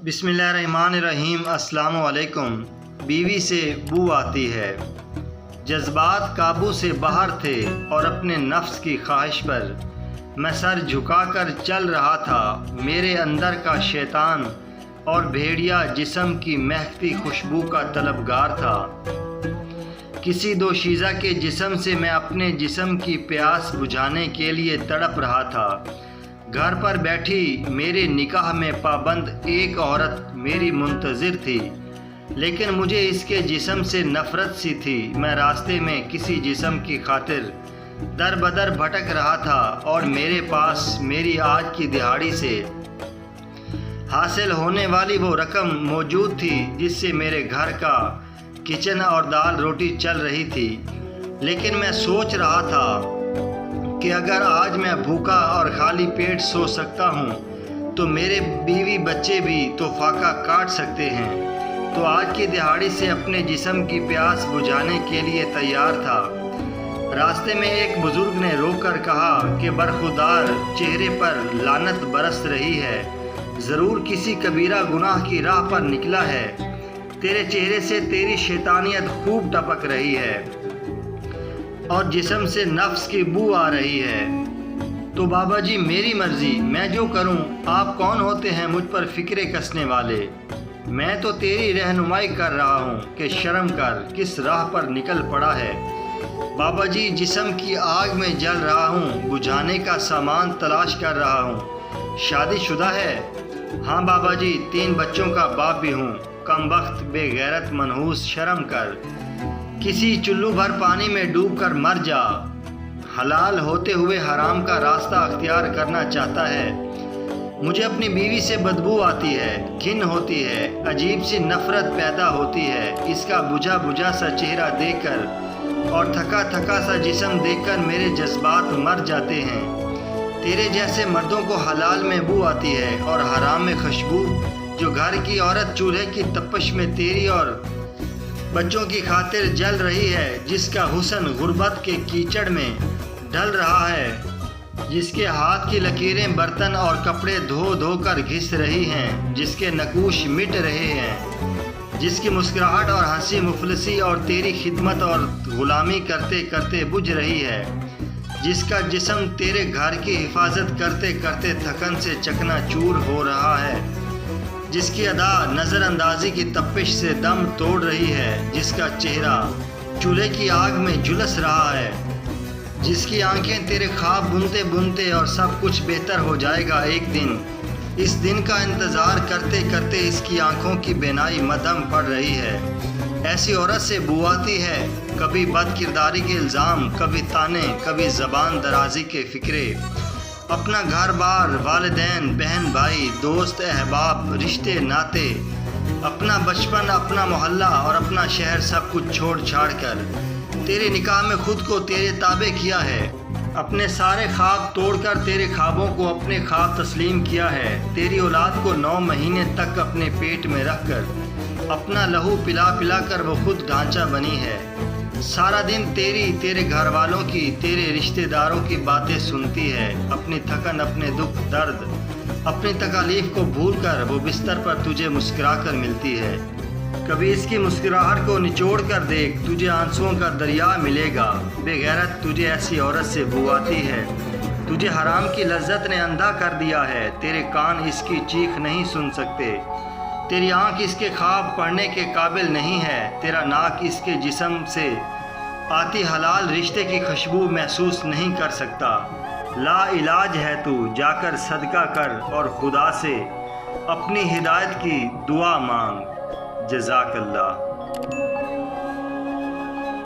बिस्मिल्लाहिर्रहमानिर्रहीम। अस्सलाम वालेकुम। बीवी से बू आती है। जज्बात काबू से बाहर थे और अपने नफ्स की ख्वाहिश पर मैं सर झुकाकर चल रहा था। मेरे अंदर का शैतान और भेड़िया जिस्म की महकती खुशबू का तलबगार था। किसी दोशीज़ा के जिस्म से मैं अपने जिस्म की प्यास बुझाने के लिए तड़प रहा था। घर पर बैठी मेरे निकाह में पाबंद एक औरत मेरी मुंतज़िर थी, लेकिन मुझे इसके जिस्म से नफ़रत सी थी। मैं रास्ते में किसी जिस्म की खातिर दर बदर भटक रहा था और मेरे पास मेरी आज की दिहाड़ी से हासिल होने वाली वो रकम मौजूद थी जिससे मेरे घर का किचन और दाल रोटी चल रही थी। लेकिन मैं सोच रहा था कि अगर आज मैं भूखा और खाली पेट सो सकता हूँ तो मेरे बीवी बच्चे भी तो फाका काट सकते हैं। तो आज की दिहाड़ी से अपने जिस्म की प्यास बुझाने के लिए तैयार था। रास्ते में एक बुज़ुर्ग ने रोककर कहा कि बरखुदार चेहरे पर लानत बरस रही है, ज़रूर किसी कबीरा गुनाह की राह पर निकला है। तेरे चेहरे से तेरी शैतानियत खूब टपक रही है और जिस्म से नफ्स की बू आ रही है। तो बाबा जी मेरी मर्ज़ी, मैं जो करूं। आप कौन होते हैं मुझ पर फ़िक्रे कसने वाले? मैं तो तेरी रहनुमाई कर रहा हूं कि शर्म कर, किस राह पर निकल पड़ा है। बाबा जी जिस्म की आग में जल रहा हूं, बुझाने का सामान तलाश कर रहा हूं। शादीशुदा है? हाँ बाबा जी, 3 बच्चों का बाप भी हूँ। कमबख्त, बेगैरत, मनहूस, शर्म कर। किसी चुल्लू भर पानी में डूबकर मर जा। हलाल होते हुए हराम का रास्ता अख्तियार करना चाहता है। मुझे अपनी बीवी से बदबू आती है, घिन होती है, अजीब सी नफ़रत पैदा होती है। इसका बुझा बुझा सा चेहरा देखकर और थका थका सा जिस्म देखकर मेरे जज्बात मर जाते हैं। तेरे जैसे मर्दों को हलाल में बू आती है और हराम में खुशबू। जो घर की औरत चूल्हे की तपश में तेरी और बच्चों की खातिर जल रही है, जिसका हुस्न गुर्बत के कीचड़ में ढल रहा है, जिसके हाथ की लकीरें बर्तन और कपड़े धो धो कर घिस रही हैं, जिसके नकूश मिट रहे हैं, जिसकी मुस्कुराहट और हंसी मुफलसी और तेरी खिदमत और ग़ुलामी करते करते बुझ रही है, जिसका जिस्म तेरे घर की हिफाजत करते करते थकन से चकनाचूर हो रहा है, जिसकी अदा नज़रअंदाजी की तपिश से दम तोड़ रही है, जिसका चेहरा चूल्हे की आग में झुलस रहा है, जिसकी आंखें तेरे ख्वाब बुनते बुनते और सब कुछ बेहतर हो जाएगा एक दिन। इस दिन का इंतज़ार करते करते इसकी आंखों की बेनाई मद्धम पड़ रही है। ऐसी औरत से बू आती है, कभी बदकिरदारी के इल्ज़ाम, कभी ताने, कभी ज़बान दराजी के फ़िक्रे। अपना घर बार, वालिदैन, बहन भाई, दोस्त अहबाब, रिश्ते नाते, अपना बचपन, अपना मोहल्ला और अपना शहर सब कुछ छोड़ छाड़ कर तेरे निकाह में खुद को तेरे ताबे किया है। अपने सारे ख्वाब तोड़कर तेरे ख्वाबों को अपने ख्वाब तस्लीम किया है। तेरी औलाद को 9 महीने तक अपने पेट में रख कर अपना लहू पिला पिला कर वो खुद ढांचा बनी है। सारा दिन तेरे घर वालों की, तेरे रिश्तेदारों की बातें सुनती है। अपनी थकन, अपने दुख दर्द, अपनी तकालीफ को भूल कर वो बिस्तर पर तुझे मुस्कुरा कर मिलती है। कभी इसकी मुस्कुराहट को निचोड़ कर देख, तुझे आंसुओं का दरिया मिलेगा। बेगैरत, तुझे ऐसी औरत से बू आती है। तुझे हराम की लज्जत ने अंधा कर दिया है। तेरे कान इसकी चीख नहीं सुन सकते, तेरी आँख इसके ख्वाब पढ़ने के काबिल नहीं है, तेरा नाक इसके जिस्म से आती हलाल रिश्ते की खुशबू महसूस नहीं कर सकता। ला इलाज है तू, जाकर सदका कर और खुदा से अपनी हिदायत की दुआ मांग। जज़ाकल्लाह।